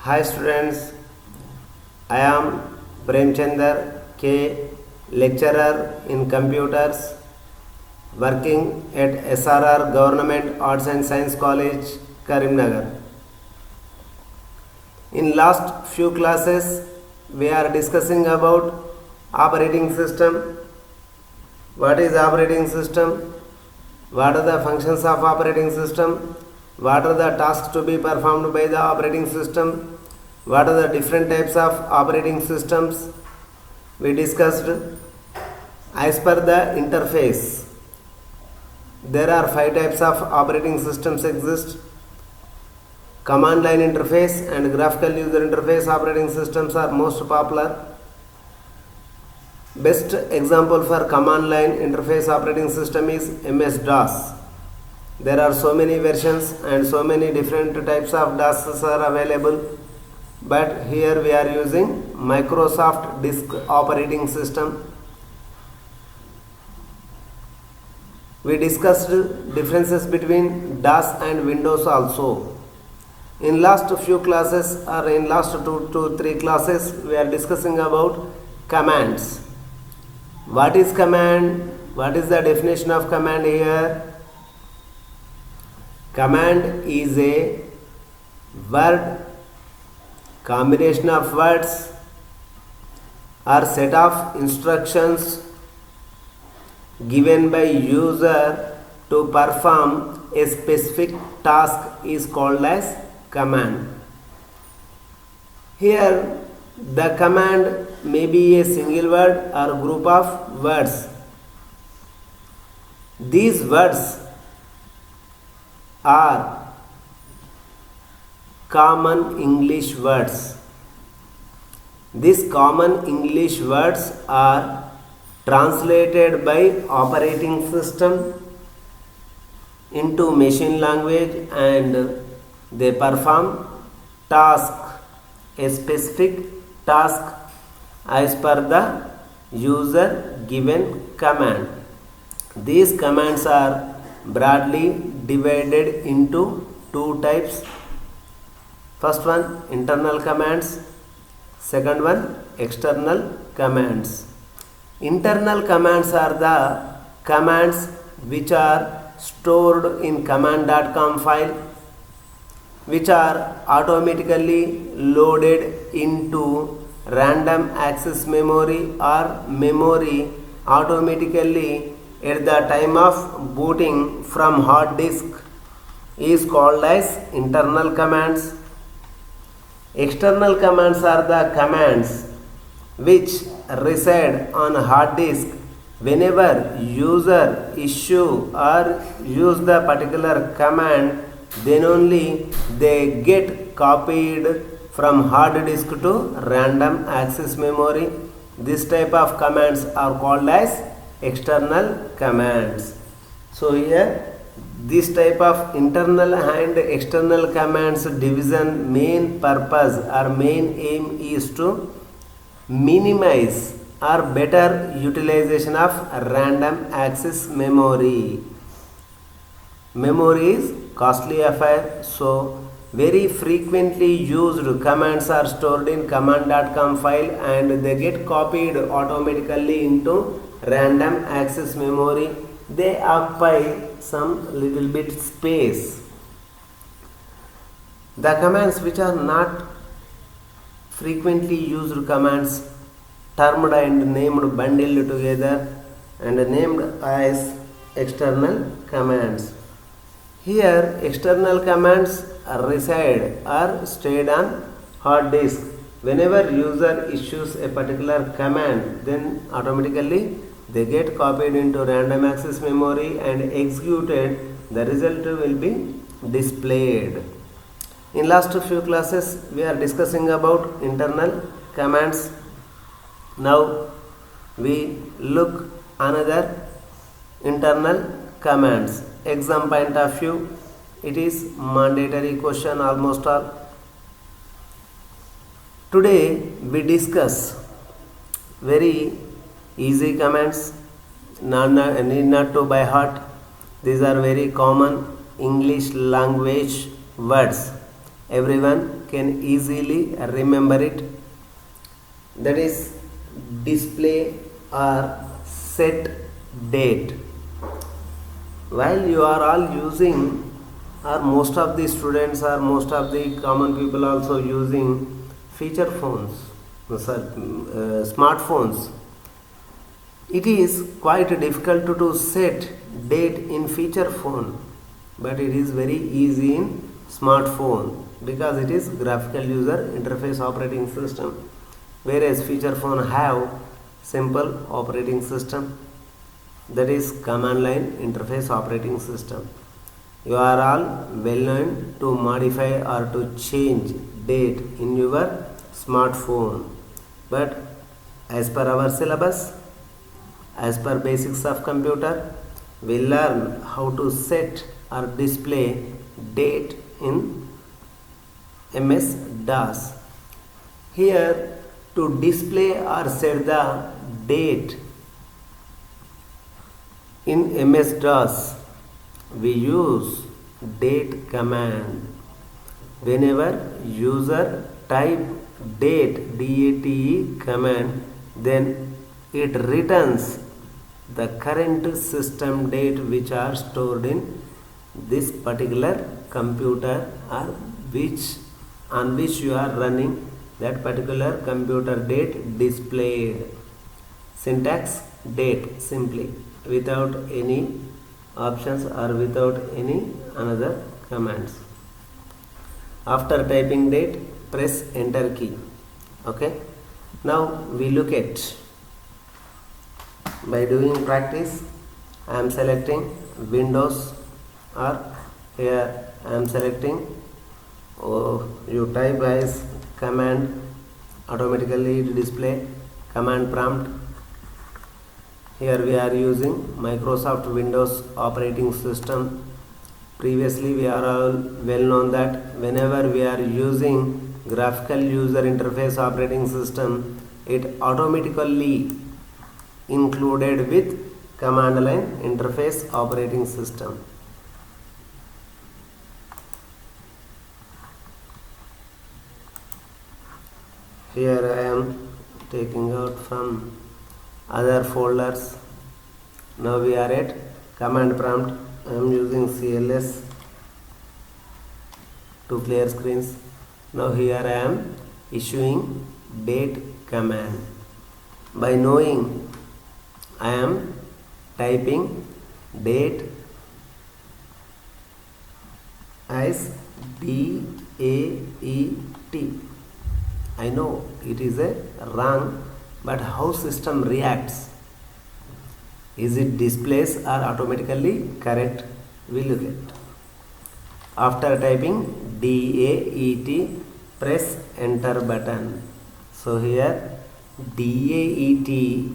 Hi students, I am Premchandar K, lecturer in computers, working at SRR Government Arts and Science College, Karimnagar. In last few classes, we are discussing about operating system. What is operating system? What are the functions of operating system? What are the tasks to be performed by the operating system? What are the different types of operating systems? We discussed as per the interface. There are 5 types of operating systems exist. Command line interface and graphical user interface operating systems are most popular. Best example for command line interface operating system is MS-DOS. There are so many versions and so many different types of DOS are available, but here we are using Microsoft Disk operating system. We discussed differences between DOS and Windows also. In last few classes or in last 2 to 3 classes we are discussing about commands. What is command? What is the definition of command here? Command is a word, combination of words or set of instructions given by user to perform a specific task is called as command. Here the command may be a single word or group of words. These words are common English words. These common English words are translated by operating system into machine language and they perform a specific task as per the user given command. These commands are broadly divided into 2 types. First one, internal commands. Second one, external commands. Internal commands are the commands which are stored in command.com file, which are automatically loaded into random access memory or memory automatically at the time of booting from hard disk is called as internal commands. External commands are the commands which reside on hard disk whenever user issue or use the particular command, then only they get copied from hard disk to random access memory. This type of commands are called as external commands. So here this type of internal and external commands division main purpose or main aim is to minimize or better utilization of random access memory. Memory is costly affair, so very frequently used commands are stored in command.com file and they get copied automatically into random access memory. They occupy some little bit space. The commands which are not frequently used commands termed and named bundled together and named as external commands. Here external commands reside or stayed on hard disk. Whenever user issues a particular command, then automatically they get copied into random access memory and executed. The result will be displayed. In last few classes we are discussing about internal commands. Now we look another internal commands. Exam point of view, it is mandatory question almost all. Today we discuss very easy commands, need not to by heart. These are very common English language words. everyone can easily remember it. That is display or set date. While you are all using, or most of the students or most of the common people also using feature phones, smartphones, it is quite difficult to set date in feature phone, but it is very easy in smartphone because it is graphical user interface operating system, whereas feature phone have simple operating system, that is command line interface operating system. You are all well known to modify or to change date in your smartphone, but as per our syllabus, as per basics of computer, we learn how to set or display date in MS DOS. Here, to display or set the date in MS DOS, we use date command. Whenever user type date command, then it returns the current system date which are stored in this particular computer or on which you are running that particular computer date displayed. Syntax date simply, without any options or without any another commands. After typing date, press enter key. Okay, now we look at, by doing practice, I am selecting Windows, or here I am selecting, you type as command, automatically it display command prompt. Here we are using Microsoft Windows operating system. Previously we are all well known that whenever we are using graphical user interface operating system, it automatically included with command line interface operating system. Here I am taking out from other folders. Now we are at command prompt. I am using CLS to clear screens. Now here I am issuing date command. By knowing, I am typing date as DAET. I know it is a wrong, but how system reacts? Is it displays or automatically correct? We look at. After typing DAET, press enter button. So here DAET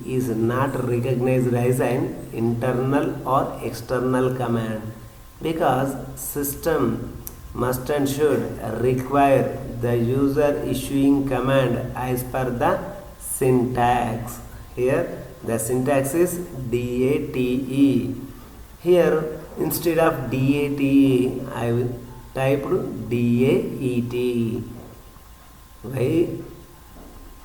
is not recognized as an internal or external command because system must and should require the user issuing command as per the syntax. Here the syntax is DATE. Here instead of DATE I will type DAET. Why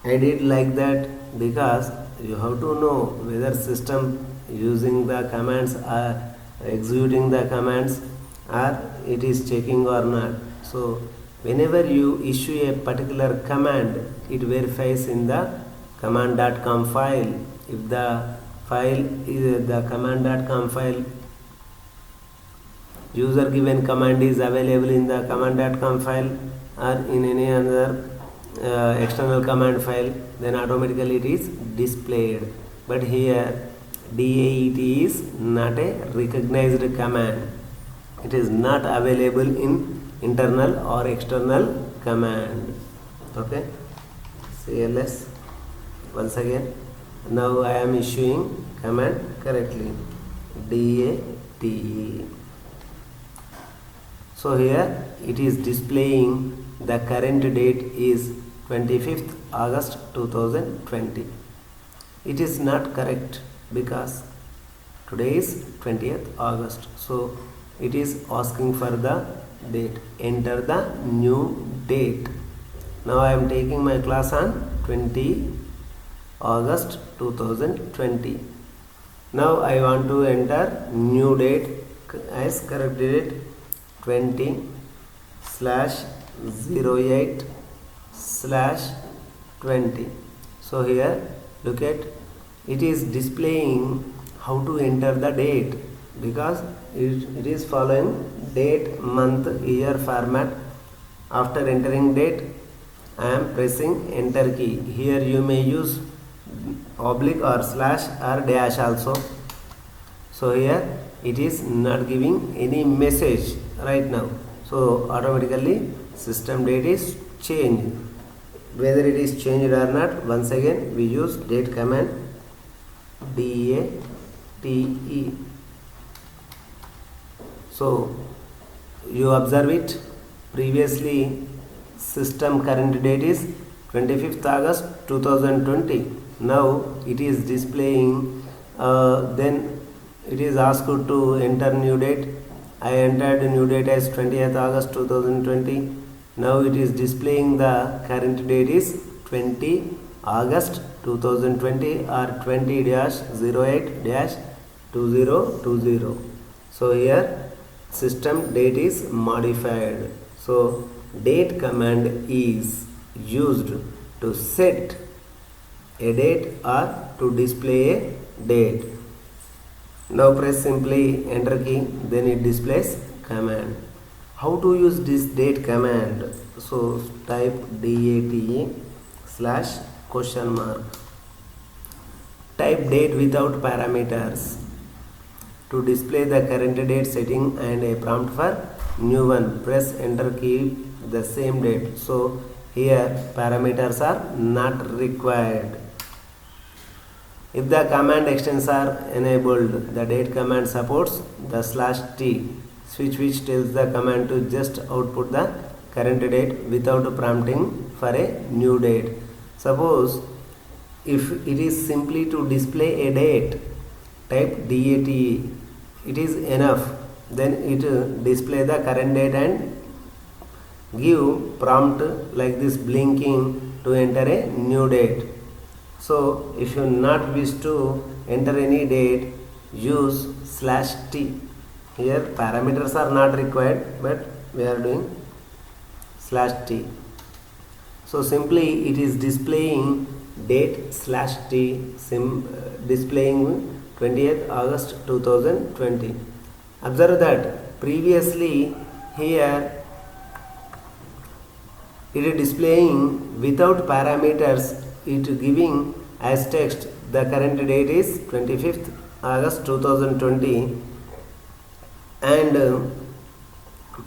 I did like that? Because you have to know whether system using the commands or executing the commands or it is checking or not. So whenever you issue a particular command, it verifies in the command.com file. If the file is the command.com file, user given command is available in the command.com file or in any other external command file, then automatically it is displayed. But here DAET is not a recognized command. It is not available in internal or external command. Okay, CLS once again. Now I am issuing command correctly, DATE. So here it is displaying the current date is 25th August 2020. It is not correct because today is 20th August. So it is asking for the date. Enter the new date. Now I am taking my class on 20 August 2020. Now I want to enter new date as correct date 20/08/20. So here look at, it is displaying how to enter the date because it is following date, month, year format. After entering date, I am pressing enter key. Here you may use oblique or slash or dash also. So here it is not giving any message right now. So automatically system date is changed. Whether it is changed or not, once again we use date command, DATE. So you observe it, previously system current date is 25th August 2020. Now it is displaying, then it is asked to enter new date. I entered new date as 20th August 2020. Now it is displaying the current date is 20 August 2020 or 20-08-2020. So here system date is modified. So date command is used to set a date or to display a date. Now press simply enter key, then it displays command. How to use this date command? So type DATE/?. Type date without parameters to display the current date setting and a prompt for new one. Press enter key, the same date. So here parameters are not required. If the command extents are enabled, the date command supports the /t switch, which tells the command to just output the current date without prompting for a new date. Suppose if it is simply to display a date, type DATE, it is enough. Then it display the current date and give prompt like this blinking to enter a new date. So if you not wish to enter any date, use /t. Here parameters are not required, but we are doing /t. So simply it is displaying date /t, displaying 20th August 2020. Observe that previously here it is displaying without parameters, it giving as text the current date is 25th August 2020 and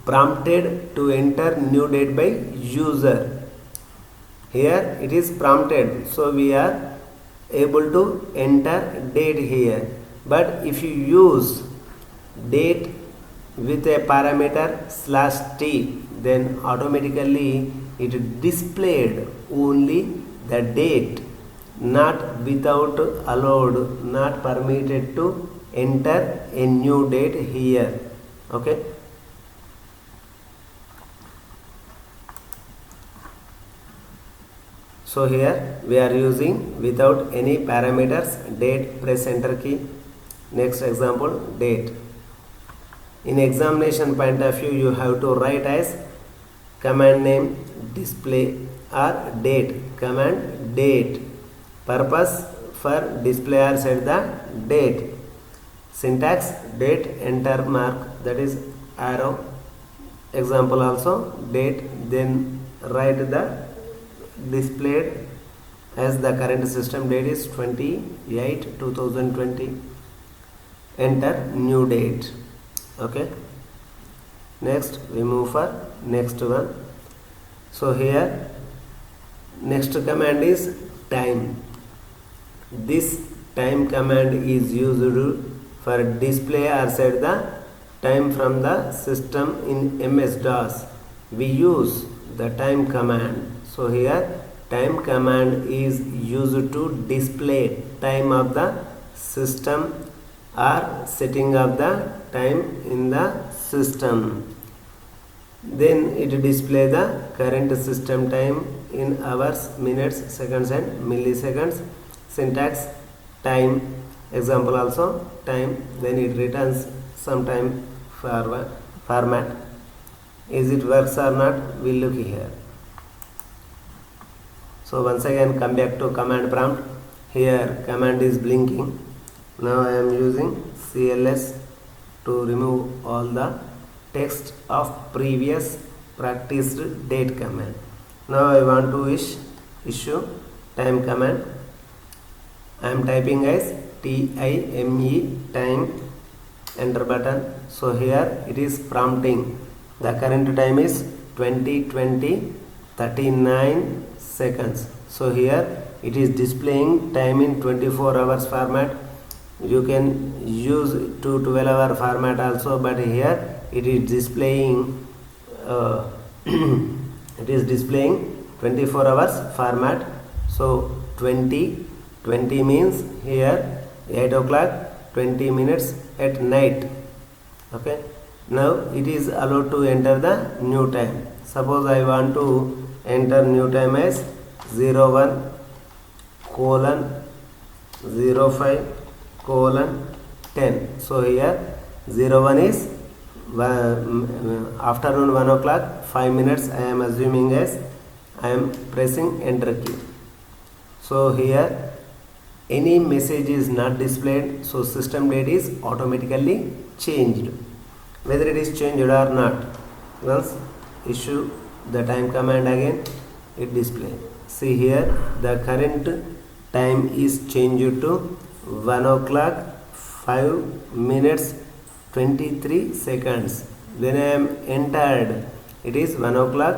prompted to enter new date by user. Here it is prompted, so we are able to enter date here. But if you use date with a parameter /t, then automatically it displayed only the date, not without allowed, not permitted to enter a new date here. Okay. So here we are using without any parameters date. Press enter key. Next example, date. In examination point of view, you have to write as command name display or date, command date. Purpose for display or set the date. Syntax date, enter mark, that is arrow. Example also date, then write the displayed as the current system date is 20/8/2020. Enter new date. Okay. Next we move for next one. So here next command is time. This time command is used for display or set the time from the system in MS-DOS. We use the time command. So here time command is used to display time of the system or setting of the time in the system. Then it display the current system time in hours, minutes, seconds and milliseconds. Syntax time, example also time, then it returns some time format. Is it works or not? We'll look here. So once again come back to command prompt. Here command is blinking. Now I am using CLS to remove all the text of previous practiced date command. Now I want to issue time command. I am typing as time, time, enter button. So here it is prompting. The current time is 20:20:39 seconds. So here it is displaying time in 24 hours format. You can use to 12-hour format also, but here it is displaying it is displaying 24 hours format. So 20 means here 8 o'clock 20 minutes at night. Okay, now it is allowed to enter the new time. Suppose I want to enter new time as 01:05:10. So here 01 is afternoon 1 o'clock 5 minutes. I am assuming as I am pressing enter key. So here any message is not displayed, so system date is automatically changed. Whether it is changed or not, once issue the time command again, it display. See here the current time is changed to 1 o'clock 5 minutes 23 seconds. When I am entered, it is 1 o'clock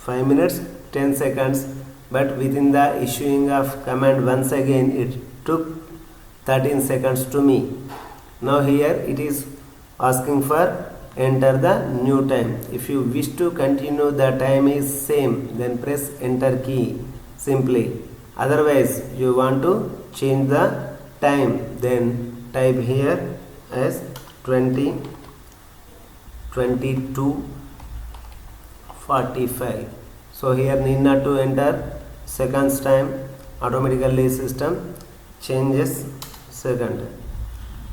5 minutes 10 seconds, but within the issuing of command once again it took 13 seconds to me. Now here it is asking for enter the new time. If you wish to continue the time is same, then press enter key simply. Otherwise you want to change the time, then type here as 20:22:45. So here need not to enter seconds time, automatically system changes second.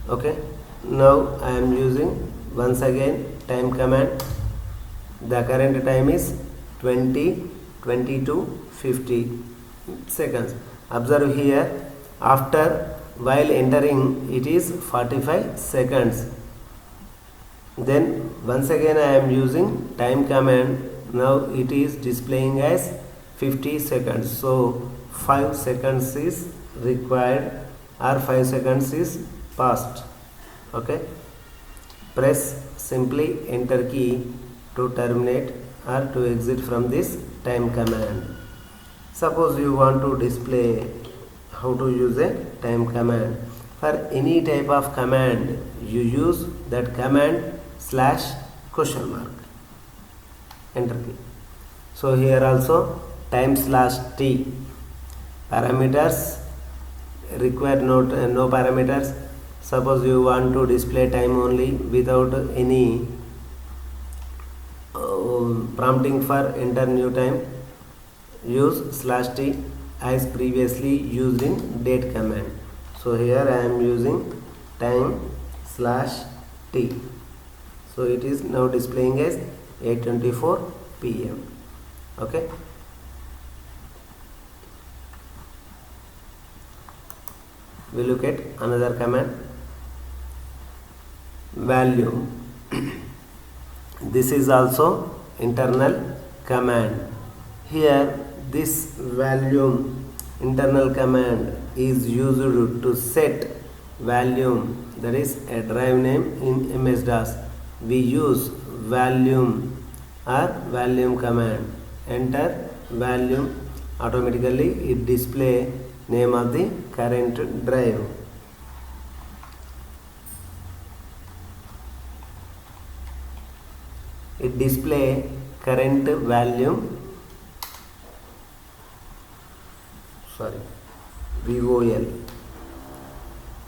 Okay, now I am using once again time command. The current time is 20:22:50 seconds. Observe here, after while entering it is 45 seconds. Then once again I am using time command. Now it is displaying as 50 seconds. So 5 seconds is required, or 5 seconds is passed. Okay, press simply enter key to terminate or to exit from this time command. Suppose you want to display how to use a time command. For any type of command you use that command /? enter key. So here also time/t. Parameters require no parameters. Suppose you want to display time only without any prompting for enter new time, use /t as previously used in date command. So here I am using time/t. So it is now displaying as 8:24 p.m. Okay, we look at another command, volume. This is also internal command. Here this volume internal command is used to set volume, that is a drive name in MS-DOS. We use volume or volume command. Enter volume, automatically it display name of the current drive. It display current volume, VOL.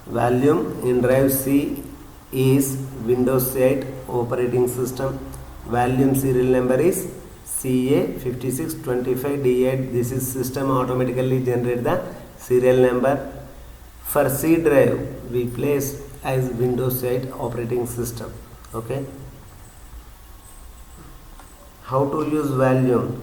Volume in drive C is Windows 8 operating system. Volume serial number is CA5625D8. This is system automatically generate the serial number. For C drive we place as Windows 8 operating system. Okay. How to use volume?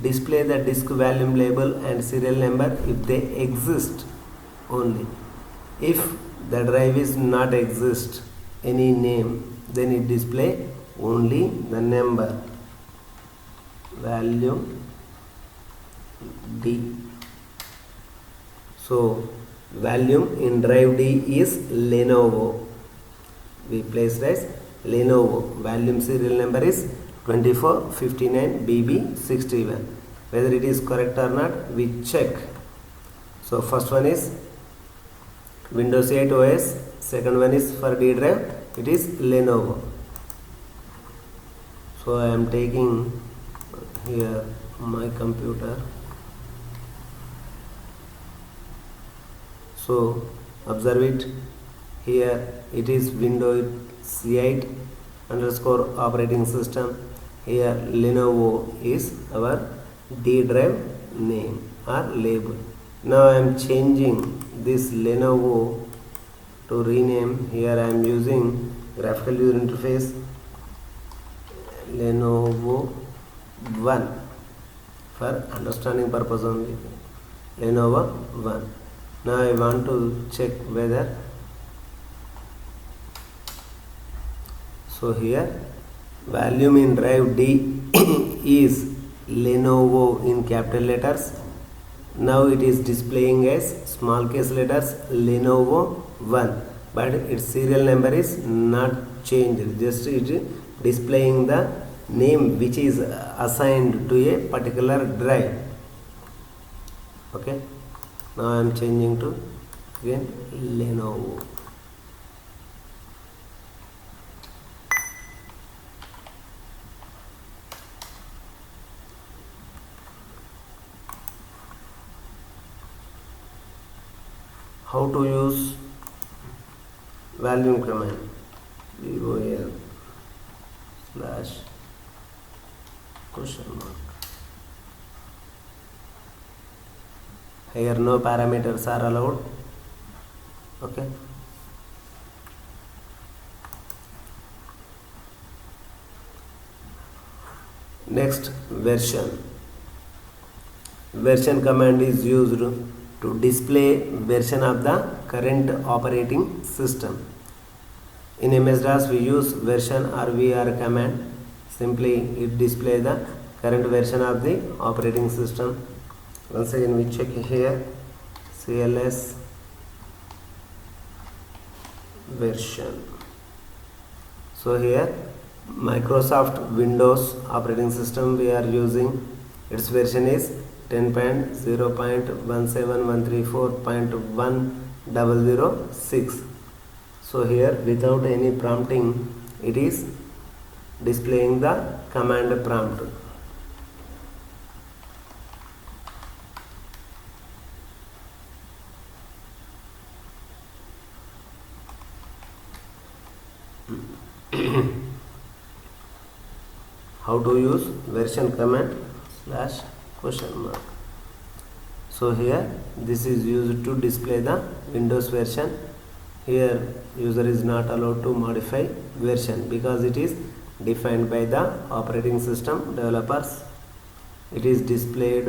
Display the disk volume label and serial number if they exist only. If the drive is not exist any name, then it display only the number volume D. So volume in drive D is Lenovo. We placed as Lenovo. Volume serial number is 2459BB61. Whether it is correct or not, we check. So first one is Windows 8 OS, second one is for D drive, it is Lenovo. So I am taking here my computer. So observe it. Here it is Windows 8 underscore operating system. Here Lenovo is our D drive name or label. Now I am changing this Lenovo to rename. Here I am using graphical user interface Lenovo 1 for understanding purpose only. Lenovo 1. Now I want to check whether. So here volume in drive D is Lenovo in capital letters. Now it is displaying as small case letters Lenovo 1, but its serial number is not changed, just it is displaying the name which is assigned to a particular drive. Okay, now I am changing to again Lenovo. How to use volume command? VOL /? Here no parameters are allowed. Okay. Next, version. Version command is used to display version of the current operating system. In MS-DOS we use version RVR command. Simply it display the current version of the operating system. Once again we check here CLS version. So here Microsoft Windows operating system we are using. Its version is 10.0.17134.1006. So here without any prompting it is displaying the command prompt. How to use version command /? So here this is used to display the Windows version. Here user is not allowed to modify version because it is defined by the operating system developers. It is displayed,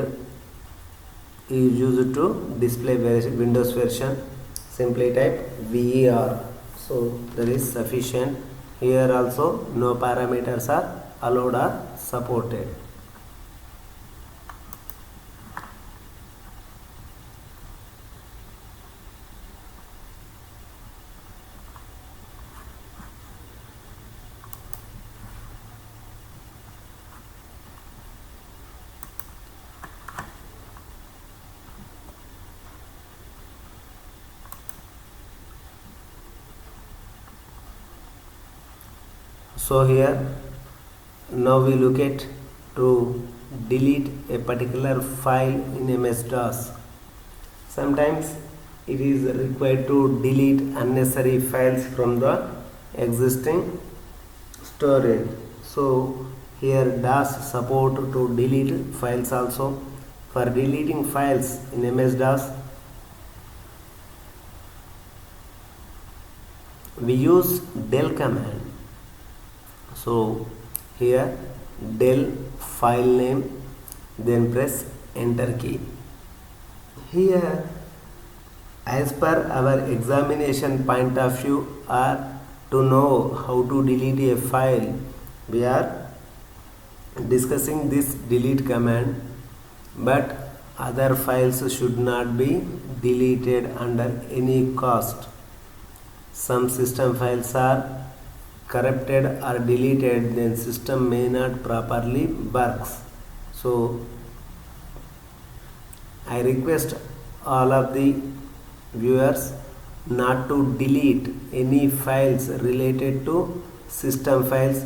is used to display Windows version. Simply type VER. So that is sufficient. Here also no parameters are allowed or supported. So here now we look at to delete a particular file in MS-DOS. Sometimes it is required to delete unnecessary files from the existing storage. So here DOS support to delete files also. For deleting files in MS DOS, we use del command. So here del file name, then press enter key. Here, as per our examination point of view, or to know how to delete a file, we are discussing this delete command, but other files should not be deleted under any cost. Some system files are corrupted or deleted, then system may not properly works. So I request all of the viewers not to delete any files related to system files.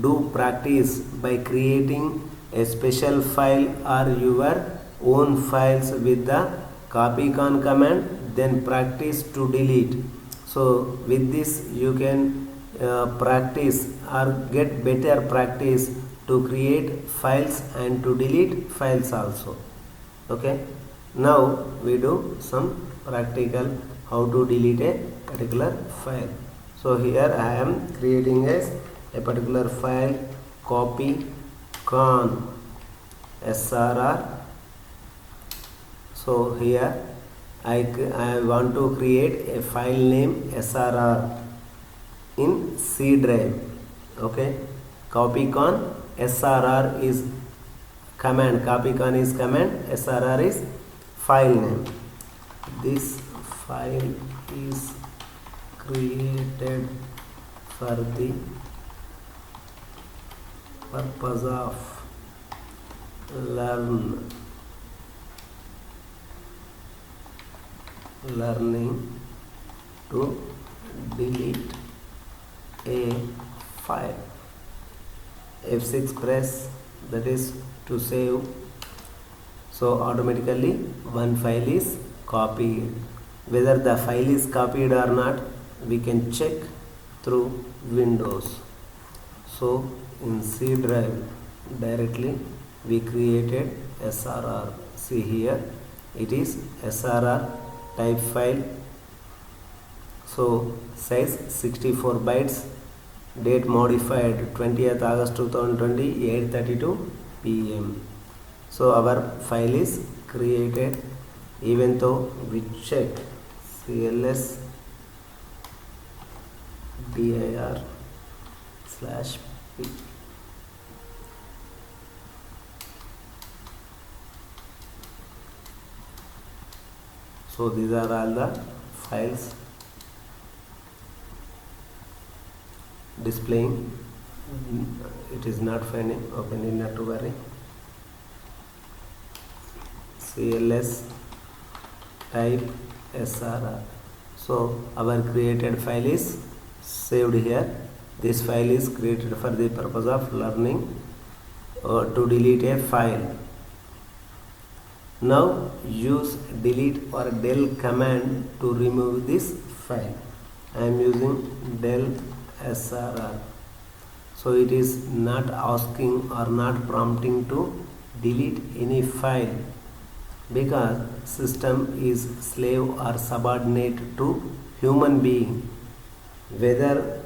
Do practice by creating a special file or your own files with the copycon command, then practice to delete. So with this you can practice or get better practice to create files and to delete files also. Okay, now we do some practical how to delete a particular file. So here I am creating a particular file, copy con srr. So here I want to create a file name srr in C drive. Okay, copycon srr is command, copycon is command, srr is file name. This file is created for the purpose of learning to delete a file. F6 press, that is to save. So automatically one file is copied. Whether the file is copied or not, we can check through Windows. So in C drive directly we created srr. See here, it is srr type file. So size 64 bytes, date modified 20th August 2020, 8:32 PM. So our file is created, even though we check cls dir /p. So these are all the files displaying. It is not finding, open it, not to worry. cls type srr. So our created file is saved here. This file is created for the purpose of learning to delete a file. Now use delete or del command to remove this file. I am using del srr. So it is not asking or not prompting to delete any file, because system is slave or subordinate to human being. Whether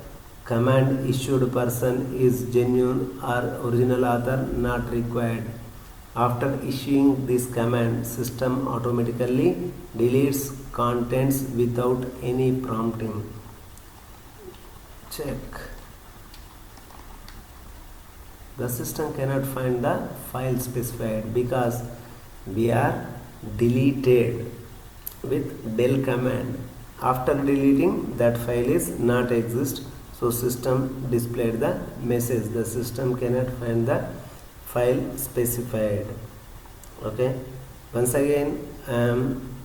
command issued person is genuine or original author, not required. After issuing this command, system automatically deletes contents without any prompting. Check. The system cannot find the file specified because we are deleted with del command. After deleting, that file is not exist. So system displayed the message. The system cannot find the file specified. Okay. Once again, I am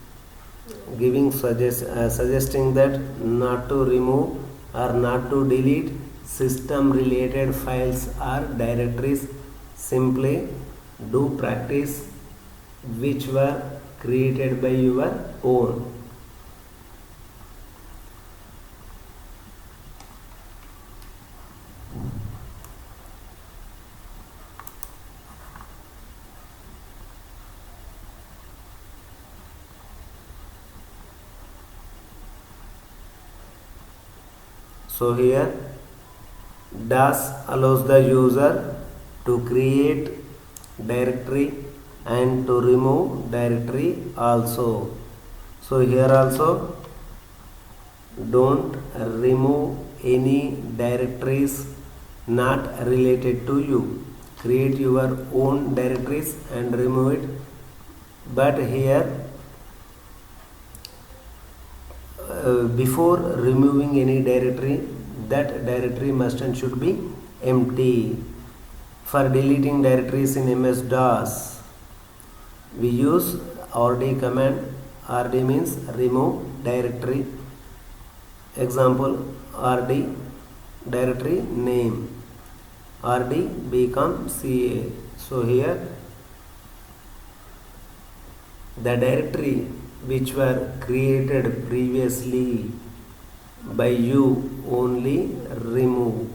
suggesting that not to remove or not to delete system related files or directories. Simply do practice which were created by your own. So here dash allows the user to create directory and to remove directory also. So here also don't remove any directories not related to you. Create your own directories and remove it. But here before removing any directory, that directory must and should be empty. For deleting directories in MS-DOS, we use RD command. RD means remove directory. Example, RD directory name. RD become CA. So here the directory which were created previously by you only remove.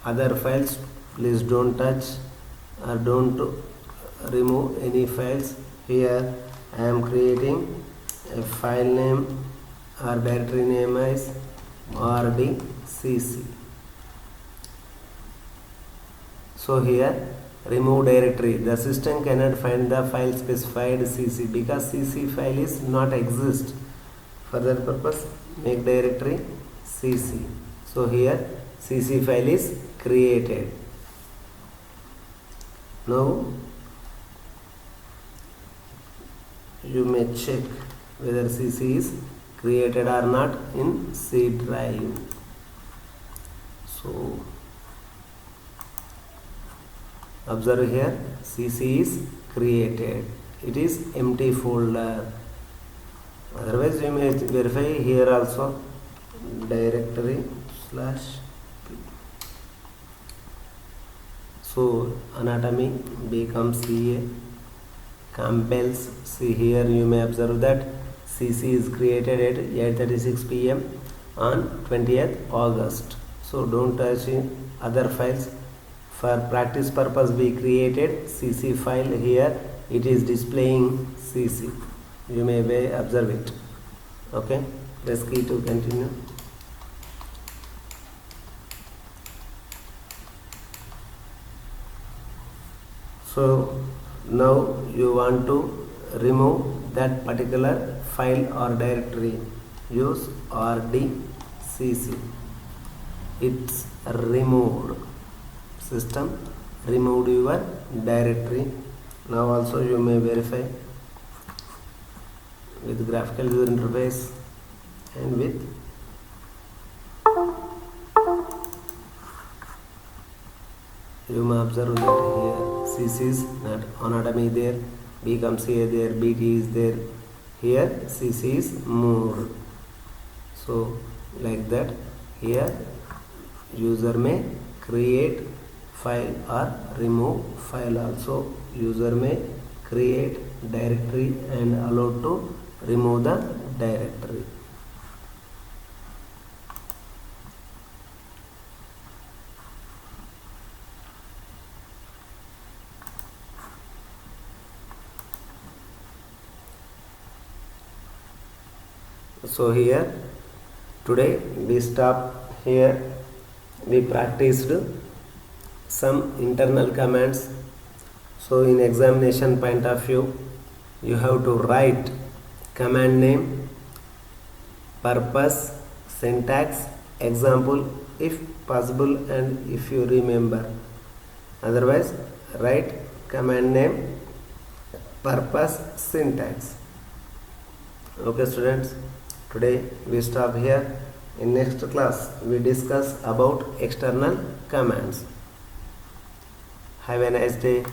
Other files please don't touch or don't remove any files. Here I am creating a file name or directory name as rdcc. So here remove directory. The system cannot find the file specified cc because cc file is not exist. For that purpose make directory cc. So here cc file is created. Now you may check whether cc is created or not in C drive. So observe here cc is created. It is empty folder. Otherwise you may verify here also directory /p. So anatomy becomes CA. Compels, see here you may observe that CC is created at 8:36 p.m. on 20th August. So don't touch other files. For practice purpose we created CC file. Here it is displaying CC. You may observe it. Okay, press key to continue. So now you want to remove that particular file or directory. Use rdcc. It's removed. System removed your directory. Now also you may verify with graphical user interface and with you may observe that here CC is not anatomy there, becomes here there, BT is there, here CC is moved. So like that here user may create file or remove file also. User may create directory and allow to remove the directory. So here today we stop here. We practiced some internal commands. So in examination point of view, you have to write command name, purpose, syntax, example if possible and if you remember. Otherwise write command name, purpose, syntax. Okay students, today we stop here. In next class we discuss about external commands. Have a nice day.